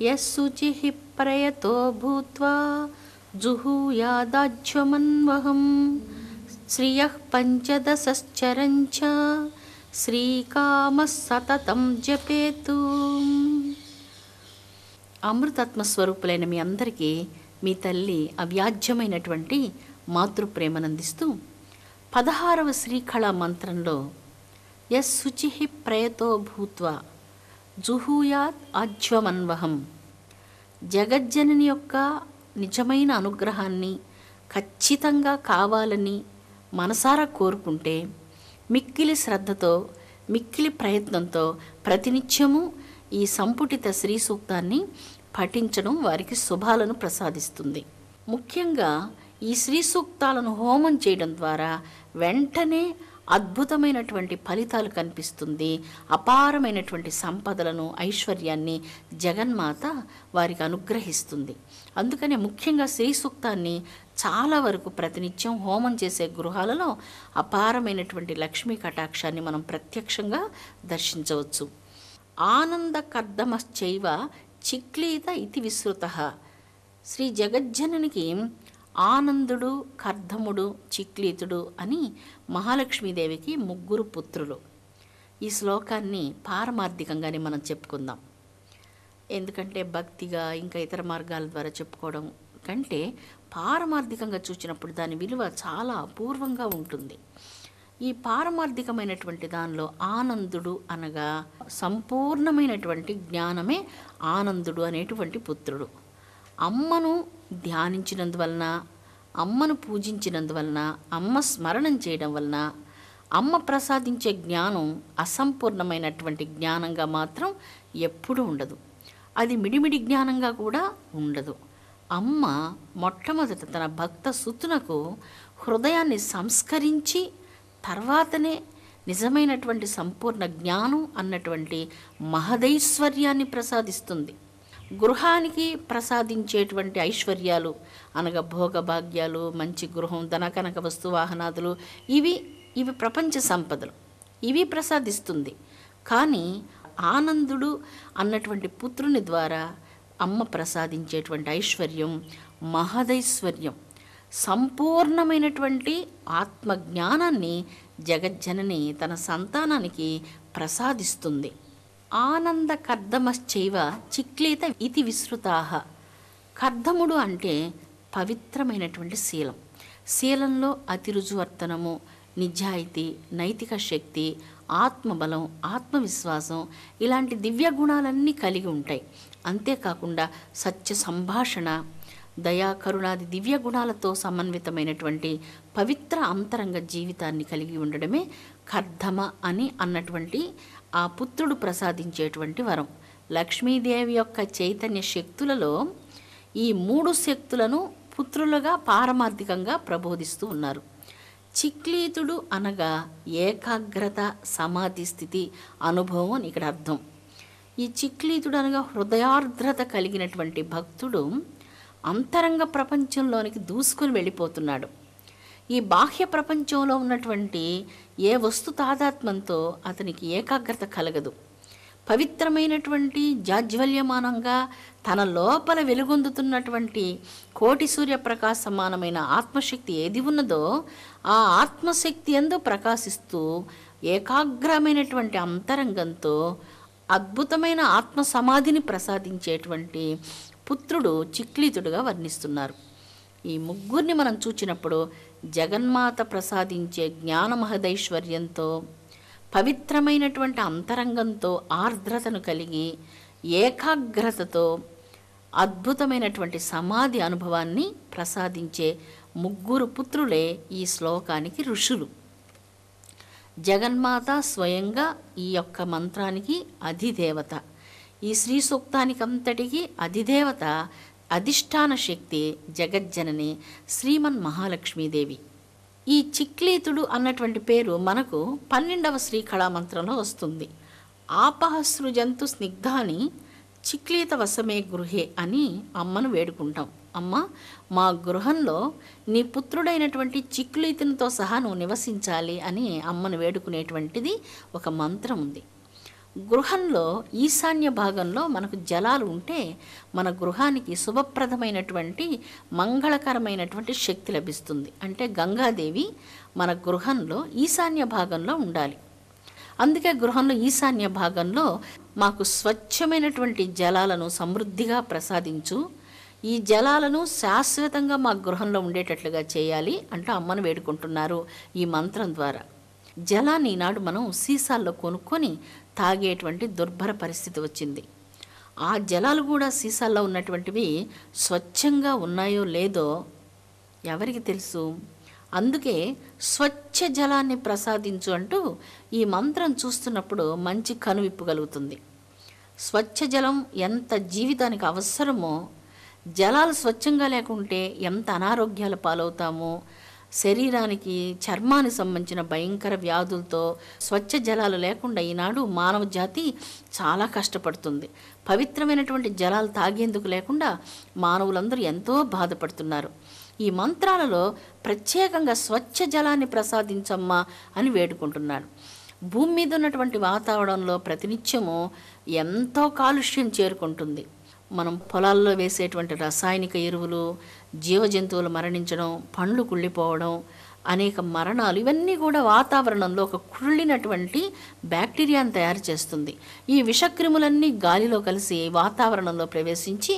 యస్సుచిః ప్రయతో భూత్వా జుహూయాదాజ్వమన్వహం శ్రియః పంచదశశ్చరంచ శ్రీకామः సతతం జపేతు. అమృతాత్మ స్వరూపులైన మీ అందరికీ మీ తల్లి అవ్యాజ్యమైనటువంటి మాతృప్రేమనందిస్తూ 16వ శ్రీకళా మంత్రంలో యస్సుచిః ప్రయతో భూత్వా జుహూయాత్ ఆజ్వమన్వహం, జగజ్జనని యొక్క నిజమైన అనుగ్రహాన్ని ఖచ్చితంగా కావాలని మనసారా కోరుకుంటే మిక్కిలి శ్రద్ధతో మిక్కిలి ప్రయత్నంతో ప్రతినిత్యము ఈ సంపుటిత శ్రీ సూక్తాన్ని పఠించడం వారికి శుభాలను ప్రసాదిస్తుంది. ముఖ్యంగా ఈ శ్రీ సూక్తాలను హోమం చేయడం ద్వారా వెంటనే అద్భుతమైనటువంటి ఫలితాలు కనిపిస్తుంది. అపారమైనటువంటి సంపదలను ఐశ్వర్యాన్ని జగన్మాత వారికి అనుగ్రహిస్తుంది. అందుకనే ముఖ్యంగా శ్రీ సూక్తాన్ని చాలా వరకు ప్రతినిత్యం హోమం చేసే గృహాలలో అపారమైనటువంటి లక్ష్మీ కటాక్షాన్ని మనం ప్రత్యక్షంగా దర్శించవచ్చు. ఆనంద కర్దమశ్చైవ చిక్లీత ఇతి విశ్రుతః. శ్రీ జగజ్జననికి ఆనందుడు, కర్ధముడు, చిక్లీతుడు అని మహాలక్ష్మీదేవికి 3 పుత్రులు. ఈ శ్లోకాన్ని పారమార్థికంగానే మనం చెప్పుకుందాం. ఎందుకంటే భక్తిగా ఇంకా ఇతర మార్గాల ద్వారా చెప్పుకోవడం కంటే పారమార్థికంగా చూసినప్పుడు దాని విలువ చాలా అపూర్వంగా ఉంటుంది. ఈ పారమార్థికమైనటువంటి దానిలో ఆనందుడు అనగా సంపూర్ణమైనటువంటి జ్ఞానమే ఆనందుడు అనేటువంటి పుత్రుడు. అమ్మను ధ్యానించినందువలన, అమ్మను పూజించినందువలన, అమ్మ స్మరణం చేయడం వలన అమ్మ ప్రసాదించే జ్ఞానం అసంపూర్ణమైనటువంటి జ్ఞానంగా మాత్రం ఎప్పుడూ ఉండదు. అది మిడిమిడి జ్ఞానంగా కూడా ఉండదు. అమ్మ మొట్టమొదట తన భక్త సుతునకు హృదయాన్ని సంస్కరించి తర్వాతనే నిజమైనటువంటి సంపూర్ణ జ్ఞానం అన్నటువంటి మహదైశ్వర్యాన్ని ప్రసాదిస్తుంది. గృహానికి ప్రసాదించేటువంటి ఐశ్వర్యాలు అనగా భోగభాగ్యాలు, మంచి గృహం, ధనకనక వస్తువాహనాదులు ఇవి ప్రపంచ సంపదలు, ఇవి ప్రసాదిస్తుంది. కానీ ఆనందుడు అన్నటువంటి పుత్రుని ద్వారా అమ్మ ప్రసాదించేటువంటి ఐశ్వర్యం మహదైశ్వర్యం, సంపూర్ణమైనటువంటి ఆత్మజ్ఞానాన్ని జగజ్జనని తన సంతానానికి ప్రసాదిస్తుంది. ఆనంద కర్దమశ్చైవ చిక్లీత ఇతి విశ్రుతాః. కర్దముడు అంటే పవిత్రమైనటువంటి శీలం. శీలంలో అతిరుజువర్తనము, నిజాయితీ, నైతిక శక్తి, ఆత్మబలం, ఆత్మవిశ్వాసం ఇలాంటి దివ్య గుణాలన్నీ కలిగి ఉంటాయి. అంతేకాకుండా సత్య సంభాషణ, దయా, కరుణాది దివ్య గుణాలతో సమన్వితమైనటువంటి పవిత్ర అంతరంగ జీవితాన్ని కలిగి ఉండడమే కర్దమ అని అన్నటువంటి ఆ పుత్రుడు ప్రసాదించేటువంటి వరం. లక్ష్మీదేవి యొక్క చైతన్య శక్తులలో ఈ 3 శక్తులను పుత్రులుగా పారమార్థికంగా ప్రబోధిస్తూ ఉన్నారు. చిక్లీతుడు అనగా ఏకాగ్రత, సమాధి స్థితి, అనుభవం అని ఇక్కడ అర్థం. ఈ చిక్లీతుడు అనగా హృదయార్ద్రత కలిగినటువంటి భక్తుడు అంతరంగ ప్రపంచంలోనికి దూసుకుని వెళ్ళిపోతున్నాడు. ఈ బాహ్య ప్రపంచంలో ఉన్నటువంటి ఏ వస్తు తాదాత్మ్యంతో అతనికి ఏకాగ్రత కలగదు. పవిత్రమైనటువంటి జాజ్వల్యమానంగా తన లోపల వెలుగొందుతున్నటువంటి కోటి సూర్యప్రకాశ సమానమైన ఆత్మశక్తి ఏది ఉన్నదో ఆ ఆత్మశక్తి యందు ప్రకాశిస్తూ ఏకాగ్రమైనటువంటి అంతరంగంతో అద్భుతమైన ఆత్మ సమాధిని ప్రసాదించేటువంటి పుత్రుడు చిక్లీతుడుగా వర్ణిస్తున్నారు. ఈ 3 మనం చూచినప్పుడు జగన్మాత ప్రసాదించే జ్ఞాన మహదైశ్వర్యంతో, పవిత్రమైనటువంటి అంతరంగంతో ఆర్ద్రతను కలిగి ఏకాగ్రతతో అద్భుతమైనటువంటి సమాధి అనుభవాన్ని ప్రసాదించే 3 పుత్రులే ఈ శ్లోకానికి ఋషులు. జగన్మాత స్వయంగా ఈ యొక్క మంత్రానికి అధిదేవత. ఈ శ్రీ సూక్తానికి అంతటికి అధిదేవత, అధిష్టాన శక్తి జగజ్జనని శ్రీమన్ మహాలక్ష్మీదేవి. ఈ చిక్లీతుడు అన్నటువంటి పేరు మనకు 12వ శ్రీ కళామంత్రంలో వస్తుంది. ఆపహసృజంతు స్నిగ్ధాని చిక్లీత వసమే గృహే అని అమ్మను వేడుకుంటాం. అమ్మ, మా గృహంలో నీ పుత్రుడైనటువంటి చిక్లీతునితో సహా నువ్వు నివసించాలి అని అమ్మను వేడుకునేటువంటిది ఒక మంత్రం ఉంది. గృహంలో ఈశాన్య భాగంలో మనకు జలాలు ఉంటే మన గృహానికి శుభప్రదమైనటువంటి మంగళకరమైనటువంటి శక్తి లభిస్తుంది. అంటే గంగాదేవి మన గృహంలో ఈశాన్య భాగంలో ఉండాలి. అందుకే గృహంలో ఈశాన్య భాగంలో మాకు స్వచ్ఛమైనటువంటి జలాలను సమృద్ధిగా ప్రసాదించు, ఈ జలాలను శాశ్వతంగా మా గృహంలో ఉండేటట్లుగా చేయాలి అంటూ అమ్మను వేడుకుంటున్నారు ఈ మంత్రం ద్వారా. జలాన్ని ఈనాడు మనం సీసాల్లో కొనుక్కొని తాగేటువంటి దుర్భర పరిస్థితి వచ్చింది. ఆ జలాలు కూడా సీసాల్లో ఉన్నటువంటివి స్వచ్ఛంగా ఉన్నాయో లేదో ఎవరికి తెలుసు? అందుకే స్వచ్ఛ జలాన్ని ప్రసాదించు అంటూ ఈ మంత్రం చూస్తున్నప్పుడు మంచి కనువిప్పు కలుగుతుంది. స్వచ్ఛ జలం ఎంత జీవితానికి అవసరమో, జలాలు స్వచ్ఛంగా లేకుంటే ఎంత అనారోగ్యాల పాలవుతామో, శరీరానికి చర్మానికి సంబంధించిన భయంకర వ్యాధులతో స్వచ్ఛ జలాలు లేకుండా ఈనాడు మానవ జాతి చాలా కష్టపడుతుంది. పవిత్రమైనటువంటి జలాలు తాగేందుకు లేకుండా మానవులందరూ ఎంతో బాధపడుతున్నారు. ఈ మంత్రాలలో ప్రత్యేకంగా స్వచ్ఛ జలాన్ని ప్రసాదించమ్మా అని వేడుకుంటున్నాడు. భూమి మీద ఉన్నటువంటి వాతావరణంలో ప్రతినిత్యము ఎంతో కాలుష్యం చేరుకుంటుంది. మనం పొలాల్లో వేసేటువంటి రసాయనిక ఎరువులు, జీవజంతువులు మరణించడం, పండ్లు కుళ్ళిపోవడం, అనేక మరణాలు, ఇవన్నీ కూడా వాతావరణంలో ఒక కుళ్ళినటువంటి బ్యాక్టీరియాను తయారు చేస్తుంది. ఈ విషక్రిములన్నీ గాలిలో కలిసి వాతావరణంలో ప్రవేశించి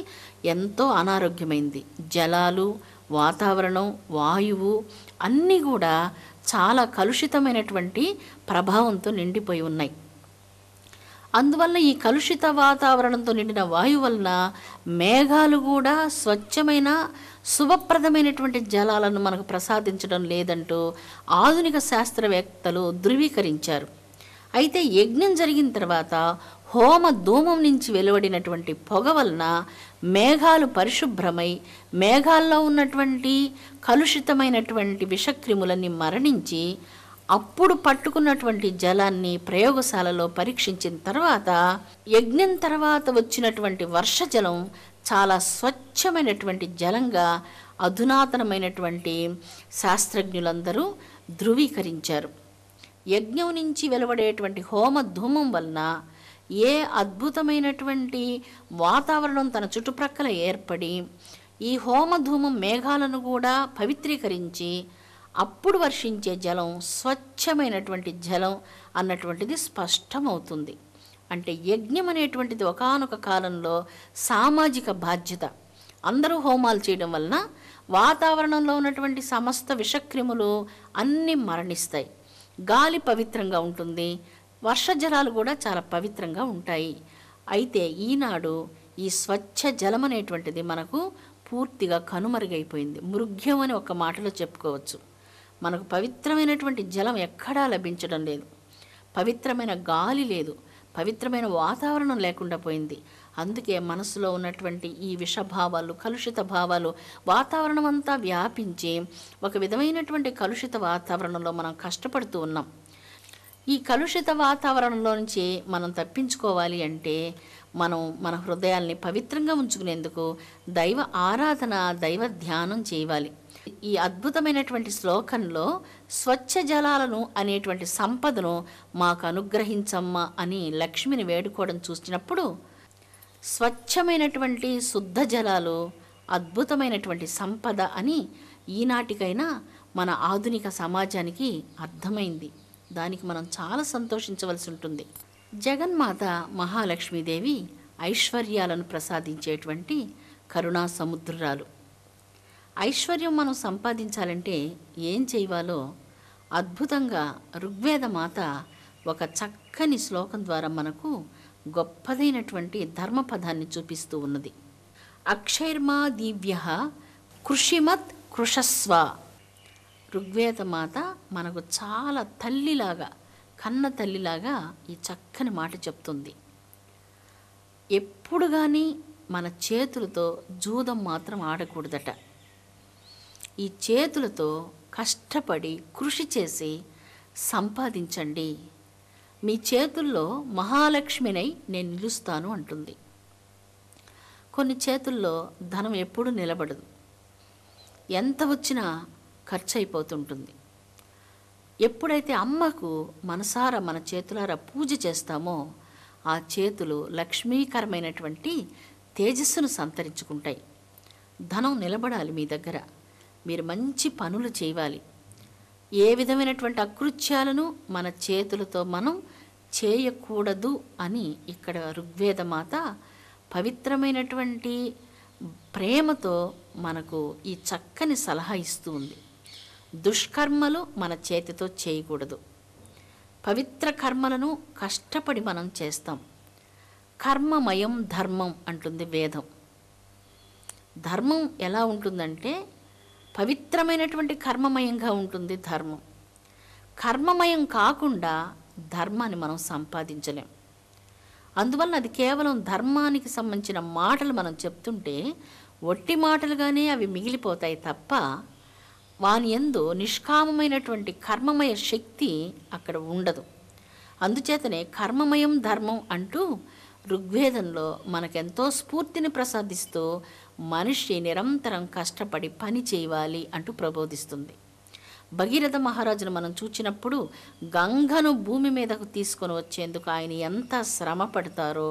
ఎంతో అనారోగ్యమైంది. జలాలు, వాతావరణం, వాయువు అన్నీ కూడా చాలా కలుషితమైనటువంటి ప్రభావంతో నిండిపోయి ఉన్నాయి. అందువల్ల ఈ కలుషిత వాతావరణంతో నిండిన వాయువు వలన మేఘాలు కూడా స్వచ్ఛమైన శుభప్రదమైనటువంటి జలాలను మనకు ప్రసాదించడం లేదంటూ ఆధునిక శాస్త్రవేత్తలు ధృవీకరించారు. అయితే యజ్ఞం జరిగిన తర్వాత హోమ ధూమం నుంచి వెలువడినటువంటి పొగ వలన మేఘాలు పరిశుభ్రమై మేఘాల్లో ఉన్నటువంటి కలుషితమైనటువంటి విషక్రిములన్నీ మరణించి అప్పుడు పట్టుకున్నటువంటి జలాన్ని ప్రయోగశాలలో పరీక్షించిన తర్వాత యజ్ఞం తర్వాత వచ్చినటువంటి వర్షజలం చాలా స్వచ్ఛమైనటువంటి జలంగా అధునాతనమైనటువంటి శాస్త్రజ్ఞులందరూ ధృవీకరించారు. యజ్ఞం నుంచి వెలువడేటువంటి హోమ ధూమం వలన ఏ అద్భుతమైనటువంటి వాతావరణం తన చుట్టుప్రక్కల ఏర్పడి ఈ హోమధూమం మేఘాలను కూడా పవిత్రీకరించి అప్పుడు వర్షించే జలం స్వచ్ఛమైనటువంటి జలం అన్నటువంటిది స్పష్టమవుతుంది. అంటే యజ్ఞం అనేటువంటిది ఒకానొక కాలంలో సామాజిక బాధ్యత. అందరూ హోమాలు చేయడం వలన వాతావరణంలో ఉన్నటువంటి సమస్త విషక్రిములు అన్నీ మరణిస్తాయి. గాలి పవిత్రంగా ఉంటుంది, వర్షజలాలు కూడా చాలా పవిత్రంగా ఉంటాయి. అయితే ఈనాడు ఈ స్వచ్ఛ జలం అనేటువంటిది మనకు పూర్తిగా కనుమరుగైపోయింది. మృగ్యం అని ఒక మాటలో చెప్పుకోవచ్చు. మనకు పవిత్రమైనటువంటి జలం ఎక్కడా లభించడం లేదు, పవిత్రమైన గాలి లేదు, పవిత్రమైన వాతావరణం లేకుండా పోయింది. అందుకే మనసులో ఉన్నటువంటి ఈ విషభావాలు, కలుషిత భావాలు వాతావరణం అంతా వ్యాపించి ఒక విధమైనటువంటి కలుషిత వాతావరణంలో మనం కష్టపడుతూ ఉన్నాం. ఈ కలుషిత వాతావరణంలో నుంచి మనం తప్పించుకోవాలి అంటే మనం మన హృదయాల్ని పవిత్రంగా ఉంచుకునేందుకు దైవ ఆరాధన, దైవ ధ్యానం చేయాలి. ఈ అద్భుతమైనటువంటి శ్లోకంలో స్వచ్ఛ జలాలను అనేటువంటి సంపదను మాకు అనుగ్రహించమ్మా అని లక్ష్మిని వేడుకోవడం చూసినప్పుడు స్వచ్ఛమైనటువంటి శుద్ధ జలాలు అద్భుతమైనటువంటి సంపద అని ఈనాటికైనా మన ఆధునిక సమాజానికి అర్థమైంది. దానికి మనం చాలా సంతోషించవలసి ఉంటుంది. జగన్మాత మహాలక్ష్మీదేవి ఐశ్వర్యాలను ప్రసాదించేటువంటి కరుణా సముద్రాలు. ఐశ్వర్యం మనం సంపాదించాలంటే ఏం చేయవాలో అద్భుతంగా ఋగ్వేద మాత ఒక చక్కని శ్లోకం ద్వారా మనకు గొప్పదైనటువంటి ధర్మపదాన్ని చూపిస్తూ ఉన్నది. అక్షైర్మా దివ్య కృషిమత్ కృషస్వ. ఋగ్వేద మాత మనకు చాలా తల్లిలాగా, కన్న తల్లిలాగా ఈ చక్కని మాట చెప్తుంది. ఎప్పుడు కానీ మన చేతులతో జూదం మాత్రం ఆడకూడదట. ఈ చేతులతో కష్టపడి కృషి చేసి సంపాదించండి. మీ చేతుల్లో మహాలక్ష్మినై నేను నిలుస్తాను అంటుంది. కొన్ని చేతుల్లో ధనం ఎప్పుడూ నిలబడదు, ఎంత వచ్చినా ఖర్చు అయిపోతుంటుంది. ఎప్పుడైతే అమ్మకు మనసారా మన చేతులారా పూజ చేస్తామో ఆ చేతులు లక్ష్మీకరమైనటువంటి తేజస్సును సంతరించుకుంటాయి. ధనం నిలబడాలి మీ దగ్గర. మీరు మంచి పనులు చేయాలి. ఏ విధమైనటువంటి అకృత్యాలను మన చేతులతో మనం చేయకూడదు అని ఇక్కడ ఋగ్వేదమాత పవిత్రమైనటువంటి ప్రేమతో మనకు ఈ చక్కని సలహా ఇస్తూ ఉంది. దుష్కర్మలు మన చేతితో చేయకూడదు. పవిత్ర కర్మలను కష్టపడి మనం చేస్తాం. కర్మమయం ధర్మం అంటుంది వేదం. ధర్మం ఎలా ఉంటుందంటే పవిత్రమైనటువంటి కర్మమయంగా ఉంటుంది ధర్మం. కర్మమయం కాకుండా ధర్మాన్ని మనం సంపాదించలేం. అందువల్ల అది కేవలం ధర్మానికి సంబంధించిన మాటలు మనం చెప్తుంటే ఒట్టి మాటలుగానే అవి మిగిలిపోతాయి తప్ప వాని యందు నిష్కామమైనటువంటి కర్మమయ శక్తి అక్కడ ఉండదు. అందుచేతనే కర్మమయం ధర్మం అంటూ ఋగ్వేదంలో మనకెంతో స్ఫూర్తిని ప్రసాదిస్తూ మనిషి నిరంతరం కష్టపడి పని చేయాలి అంటూ ప్రబోధిస్తుంది. భగీరథ మహారాజును మనం చూచినప్పుడు గంగను భూమి మీదకు తీసుకొని వచ్చేందుకు ఆయన ఎంత శ్రమ పడతారో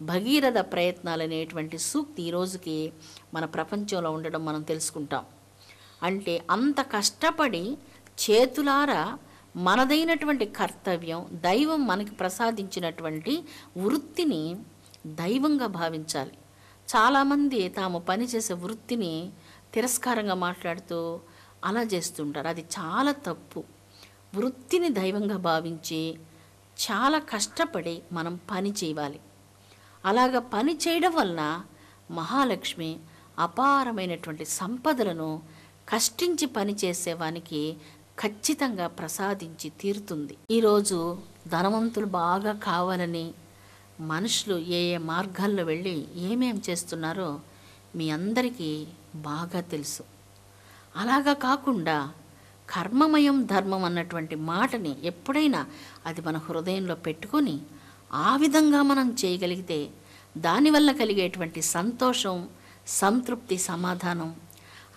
భగీరథ ప్రయత్నాలు అనేటువంటి సూక్తి ఈరోజుకి మన ప్రపంచంలో ఉండడం మనం తెలుసుకుంటాం. అంటే అంత కష్టపడి చేతులారా మనదైనటువంటి కర్తవ్యం, దైవం మనకి ప్రసాదించినటువంటి వృత్తిని దైవంగా భావించాలి. చాలామంది తాము పనిచేసే వృత్తిని తిరస్కారంగా మాట్లాడుతూ అలా చేస్తుంటారు. అది చాలా తప్పు. వృత్తిని దైవంగా భావించి చాలా కష్టపడి మనం పని చేయాలి. అలాగ పని చేయడం వలన మహాలక్ష్మి అపారమైనటువంటి సంపదలను కష్టించి పనిచేసేవానికి ఖచ్చితంగా ప్రసాదించి తీరుతుంది. ఈరోజు ధనవంతులు బాగా కావాలని మనుషులు ఏ ఏ మార్గాల్లో వెళ్ళి ఏమేం చేస్తున్నారో మీ అందరికీ బాగా తెలుసు. అలాగా కాకుండా కర్మమయం ధర్మం అన్నటువంటి మాటని ఎప్పుడైనా అది మన హృదయంలో పెట్టుకొని ఆ విధంగా మనం చేయగలిగితే దానివల్ల కలిగేటువంటి సంతోషం, సంతృప్తి, సమాధానం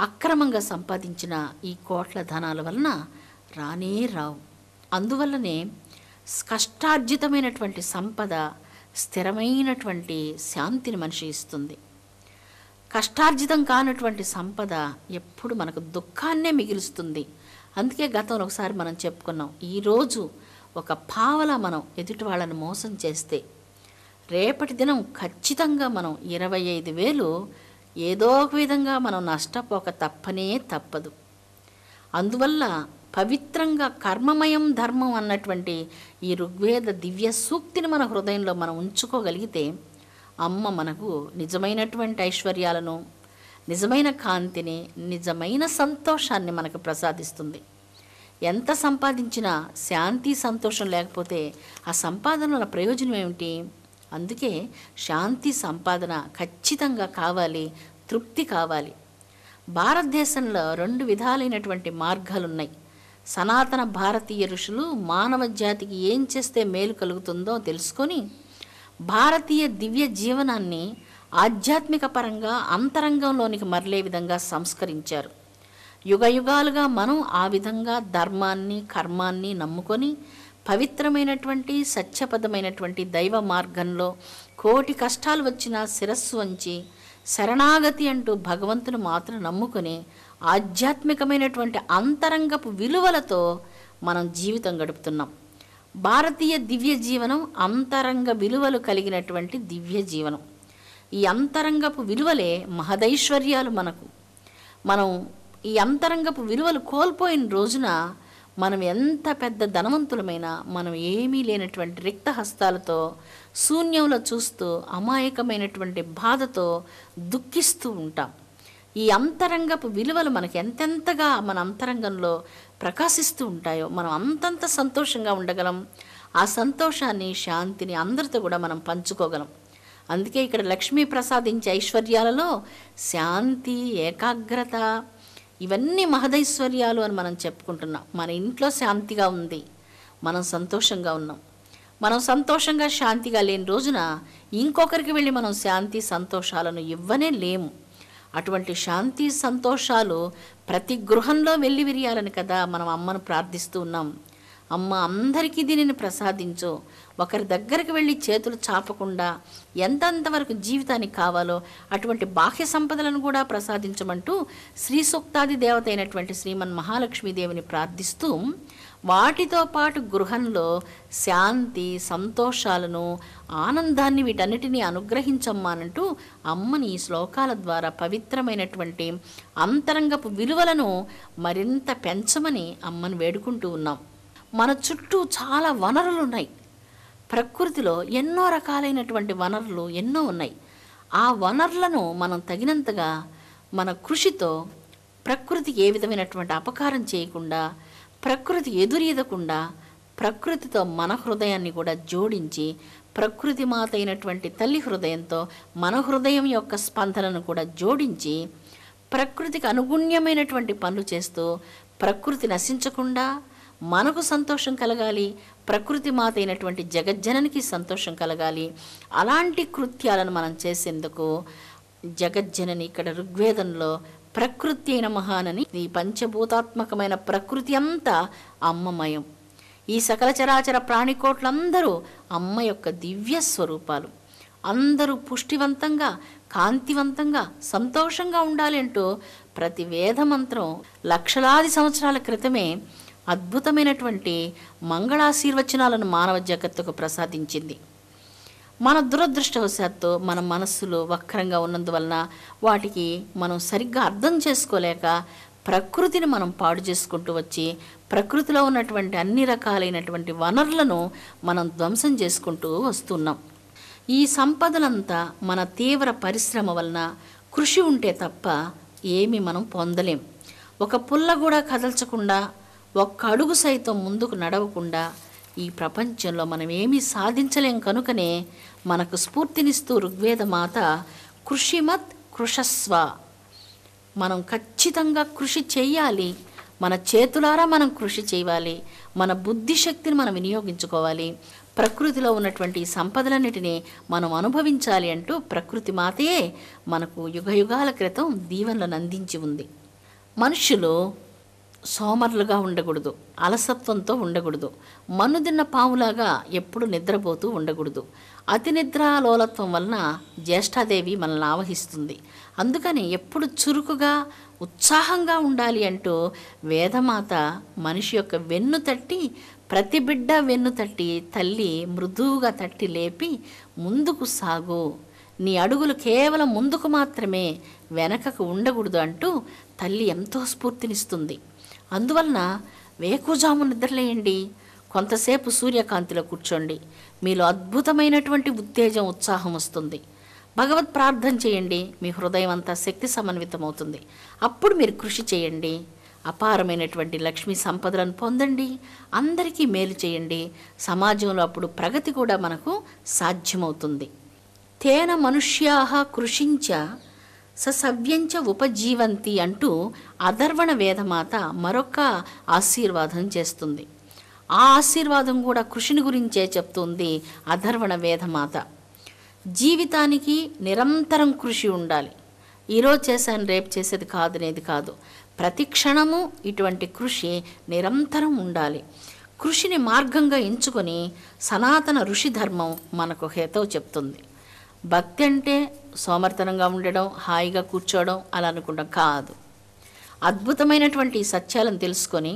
అక్రమంగా సంపాదించిన ఈ కోట్ల ధనాల వలన రానే రావు. అందువల్లనే కష్టార్జితమైనటువంటి సంపద స్థిరమైనటువంటి శాంతిని మనిషి ఇస్తుంది. కష్టార్జితం కానటువంటి సంపద ఎప్పుడు మనకు దుఃఖాన్నే మిగిలుస్తుంది. అందుకే గతంలో ఒకసారి మనం చెప్పుకున్నాం, ఈరోజు ఒక పావలా మనం ఎదుటి వాళ్ళని మోసం చేస్తే రేపటి దినం ఖచ్చితంగా మనం 25,000 ఏదో ఒక విధంగా మనం నష్టపోక తప్పనే తప్పదు. అందువల్ల పవిత్రంగా కర్మమయం ధర్మం అన్నటువంటి ఈ ఋగ్వేద దివ్య సూక్తిని మన హృదయంలో మనం ఉంచుకోగలిగితే అమ్మ మనకు నిజమైనటువంటి ఐశ్వర్యాలను, నిజమైన కాంతిని, నిజమైన సంతోషాన్ని మనకు ప్రసాదిస్తుంది. ఎంత సంపాదించినా శాంతి సంతోషం లేకపోతే ఆ సంపాదన వల్ల ప్రయోజనం ఏమిటి? అందుకే శాంతి సంపాదన ఖచ్చితంగా కావాలి, తృప్తి కావాలి. భారతదేశంలో 2 విధాలైనటువంటి మార్గాలున్నాయి. సనాతన భారతీయ ఋషులు మానవ జాతికి ఏం చేస్తే మేలు కలుగుతుందో తెలుసుకొని భారతీయ దివ్య జీవనాన్ని ఆధ్యాత్మిక పరంగా అంతరంగంలోనికి మరలే విధంగా సంస్కరించారు. యుగయుగాలుగా మనం ఆ విధంగా ధర్మాన్ని, కర్మాన్ని నమ్ముకొని పవిత్రమైనటువంటి సత్యపదమైనటువంటి దైవ మార్గంలో కోటి కష్టాలు వచ్చినా శిరస్సు వంచి శరణాగతి అంటూ భగవంతుని మాత్రం నమ్ముకొని ఆధ్యాత్మికమైనటువంటి అంతరంగపు విలువలతో మనం జీవితం గడుపుతున్నాం. భారతీయ దివ్య జీవనం అంతరంగ విలువలు కలిగినటువంటి దివ్య జీవనం. ఈ అంతరంగపు విలువలే మహదైశ్వర్యాలు మనకు. మనం ఈ అంతరంగపు విలువలు కోల్పోయిన రోజున మనం ఎంత పెద్ద ధనవంతులమైనా మనం ఏమీ లేనటువంటి రిక్త హస్తాలతో శూన్యంలో చూస్తూ అమాయకమైనటువంటి బాధతో దుఃఖిస్తూ ఉంటాం. ఈ అంతరంగపు విలువలు మనకు ఎంతెంతగా మన అంతరంగంలో ప్రకాశిస్తూ ఉంటాయో మనం అంతంత సంతోషంగా ఉండగలం. ఆ సంతోషాన్ని, శాంతిని అందరితో కూడా మనం పంచుకోగలం. అందుకే ఇక్కడ లక్ష్మీ ప్రసాదించే ఐశ్వర్యాలలో శాంతి, ఏకాగ్రత ఇవన్నీ మహదైశ్వర్యాలు అని మనం చెప్పుకుంటున్నాం. మన ఇంట్లో శాంతిగా ఉంది, మనం సంతోషంగా ఉన్నాం. మనం సంతోషంగా, శాంతిగా లేని రోజున ఇంకొకరికి వెళ్ళి మనం శాంతి సంతోషాలను ఇవ్వనే లేము. అటువంటి శాంతి సంతోషాలు ప్రతి గృహంలో వెళ్ళి విరియాలని కదా మనం అమ్మను ప్రార్థిస్తూ ఉన్నాం. అమ్మ అందరికీ దీనిని ప్రసాదించు, ఒకరి దగ్గరికి వెళ్ళి చేతులు చాపకుండా ఎంతవరకు జీవితానికి కావాలో అటువంటి బాహ్య సంపదలను కూడా ప్రసాదించమంటూ శ్రీ సూక్తాది దేవత అయినటువంటి శ్రీమన్ మహాలక్ష్మీదేవిని ప్రార్థిస్తూ, వాటితో పాటు గృహంలో శాంతి, సంతోషాలను, ఆనందాన్ని వీటన్నిటినీ అనుగ్రహించమ్మానంటూ అమ్మని ఈ శ్లోకాల ద్వారా పవిత్రమైనటువంటి అంతరంగపు విలువలను మరింత పెంచమని అమ్మను వేడుకుంటూ ఉన్నాం. మన చుట్టూ చాలా వనరులు ఉన్నాయి. ప్రకృతిలో ఎన్నో రకాలైనటువంటి వనరులు ఎన్నో ఉన్నాయి. ఆ వనరులను మనం తగినంతగా మన కృషితో ప్రకృతికి ఏ విధమైనటువంటి అపకారం చేయకుండా, ప్రకృతి ఎదురీదకుండా, ప్రకృతితో మన హృదయాన్ని కూడా జోడించి, ప్రకృతి మాత అయినటువంటి తల్లి హృదయంతో మన హృదయం యొక్క స్పందనను కూడా జోడించి, ప్రకృతికి అనుగుణ్యమైనటువంటి పనులు చేస్తూ ప్రకృతి నశించకుండా మనకు సంతోషం కలగాలి, ప్రకృతి మాత అయినటువంటి జగజ్జననికి సంతోషం కలగాలి. అలాంటి కృత్యాలను మనం చేసేందుకు జగజ్జనని ఇక్కడ ఋగ్వేదంలో ప్రకృతి అయిన మహానని, ఈ పంచభూతాత్మకమైన ప్రకృతి అంతా అమ్మమయం. ఈ సకల చరాచర ప్రాణికోట్లందరూ అమ్మ యొక్క దివ్య స్వరూపాలు. అందరూ పుష్టివంతంగా, కాంతివంతంగా, సంతోషంగా ఉండాలి అంటూ ప్రతి వేదమంత్రం లక్షలాది సంవత్సరాల క్రితమే అద్భుతమైనటువంటి మంగళాశీర్వచనాలను మానవ జగత్తుకు ప్రసాదించింది. మన దురదృష్టవశాత్తు మన మనస్సులు వక్రంగా ఉన్నందువలన వాటికి మనం సరిగ్గా అర్థం చేసుకోలేక ప్రకృతిని మనం పాడు చేసుకుంటూ వచ్చి ప్రకృతిలో ఉన్నటువంటి అన్ని రకాలైనటువంటి వనరులను మనం ధ్వంసం చేసుకుంటూ వస్తున్నాం. ఈ సంపదలంతా మన తీవ్ర పరిశ్రమ వలన, కృషి ఉంటే తప్ప ఏమీ మనం పొందలేం. ఒక పుల్ల కూడా కదల్చకుండా, ఒక్క అడుగు సైతం ముందుకు నడవకుండా ఈ ప్రపంచంలో మనం ఏమీ సాధించలేం. కనుకనే మనకు స్ఫూర్తినిస్తూ ఋగ్వేద మాత కృషిమత్ కృషస్వ, మనం ఖచ్చితంగా కృషి చేయాలి, మన చేతులారా మనం కృషి చేయాలి, మన బుద్ధిశక్తిని మనం వినియోగించుకోవాలి, ప్రకృతిలో ఉన్నటువంటి సంపదలన్నిటినీ మనం అనుభవించాలి అంటూ ప్రకృతి మాతయే మనకు యుగయుగాల క్రితం దీవెనలను అందించి ఉంది. మనుషులు సోమరులుగా ఉండకూడదు, అలసత్వంతో ఉండకూడదు, మన్నుదిన్న పాములాగా ఎప్పుడు నిద్రపోతూ ఉండకూడదు. అతి నిద్రాలోలత్వం వలన జ్యేష్ఠాదేవి మనల్ని ఆవహిస్తుంది. అందుకని ఎప్పుడు చురుకుగా, ఉత్సాహంగా ఉండాలి అంటూ వేదమాత మనిషి యొక్క వెన్ను తట్టి, ప్రతి బిడ్డ వెన్ను తట్టి తల్లి మృదువుగా తట్టి లేపి, ముందుకు సాగు, నీ అడుగులు కేవలం ముందుకు మాత్రమే, వెనకకు ఉండకూడదు అంటూ తల్లి ఎంతో స్ఫూర్తినిస్తుంది. అందువలన వేకుజాము నిద్రలేయండి, కొంతసేపు సూర్యకాంతిలో కూర్చోండి, మీలో అద్భుతమైనటువంటి ఉత్తేజం, ఉత్సాహం వస్తుంది. భగవత్ ప్రార్థన చేయండి, మీ హృదయం అంతా శక్తి సమన్వితమవుతుంది. అప్పుడు మీరు కృషి చేయండి, అపారమైనటువంటి లక్ష్మీ సంపదలను పొందండి, అందరికీ మేలు చేయండి. సమాజంలో అప్పుడు ప్రగతి కూడా మనకు సాధ్యమవుతుంది. తేన మనుష్యాః కృషించ సవ్యంచ ఉపజీవంతి అంటూ అధర్వణ వేదమాత మరొక ఆశీర్వాదం చేస్తుంది. ఆ ఆశీర్వాదం కూడా కృషిని గురించే చెప్తుంది అధర్వణ వేదమాత. జీవితానికి నిరంతరం కృషి ఉండాలి. ఈరోజు చేశాను రేపు చేసేది కాదనేది కాదు, ప్రతి క్షణము ఇటువంటి కృషి నిరంతరం ఉండాలి. కృషిని మార్గంగా ఎంచుకొని సనాతన ఋషి ధర్మం మనకు హేతువు చెప్తుంది. భక్తి అంటే సోమర్తనంగా ఉండడం, హాయిగా కూర్చోవడం అలా అనుకుంటాం కాదు. అద్భుతమైనటువంటి సత్యాలను తెలుసుకొని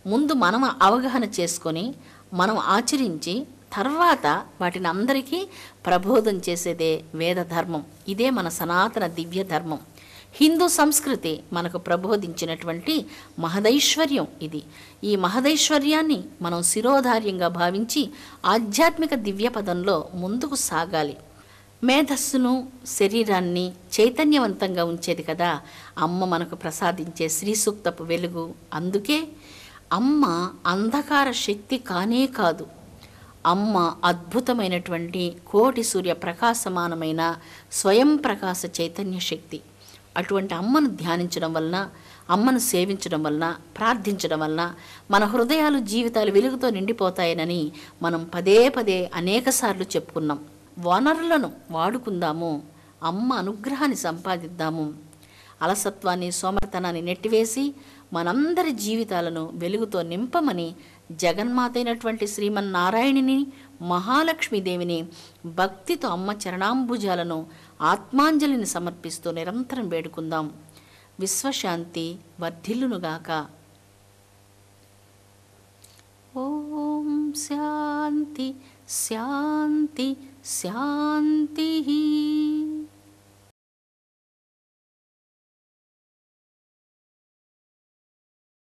ముందు మనం అవగాహన చేసుకొని మనం ఆచరించి తర్వాత వాటిని అందరికీ ప్రబోధం చేసేదే వేద ధర్మం. ఇదే మన సనాతన దివ్య ధర్మం. హిందూ సంస్కృతి మనకు ప్రబోధించినటువంటి మహదైశ్వర్యం ఇది. ఈ మహదైశ్వర్యాన్ని మనం శిరోధార్యంగా భావించి ఆధ్యాత్మిక దివ్య పదంలో ముందుకు సాగాలి. మేధస్సును, శరీరాన్ని చైతన్యవంతంగా ఉంచేది కదా అమ్మ మనకు ప్రసాదించే శ్రీ సూక్తపు వెలుగు. అందుకే అమ్మ అంధకార శక్తి కానే కాదు, అమ్మ అద్భుతమైనటువంటి కోటి సూర్య ప్రకాశమానమైన స్వయం ప్రకాశ చైతన్య శక్తి. అటువంటి అమ్మను ధ్యానించడం వలన, అమ్మను సేవించడం వలన, ప్రార్థించడం వలన మన హృదయాలు, జీవితాలు వెలుగుతో నిండిపోతాయనని మనం పదే పదే అనేకసార్లు చెప్పుకున్నాం. వనరులను వాడుకుందాము, అమ్మ అనుగ్రహాన్ని సంపాదిద్దాము. అలసత్వాన్ని, సోమర్తనాన్ని నెట్టివేసి మనందరి జీవితాలను వెలుగుతో నింపమని జగన్మాత అయినటువంటి శ్రీమన్నారాయణిని, మహాలక్ష్మీదేవిని భక్తితో అమ్మ చరణాంబుజాలను ఆత్మాంజలిని సమర్పిస్తూ నిరంతరం వేడుకుందాం. విశ్వశాంతి వర్ధిల్లునుగాక. ఓం శాంతి శాంతి శాంతి.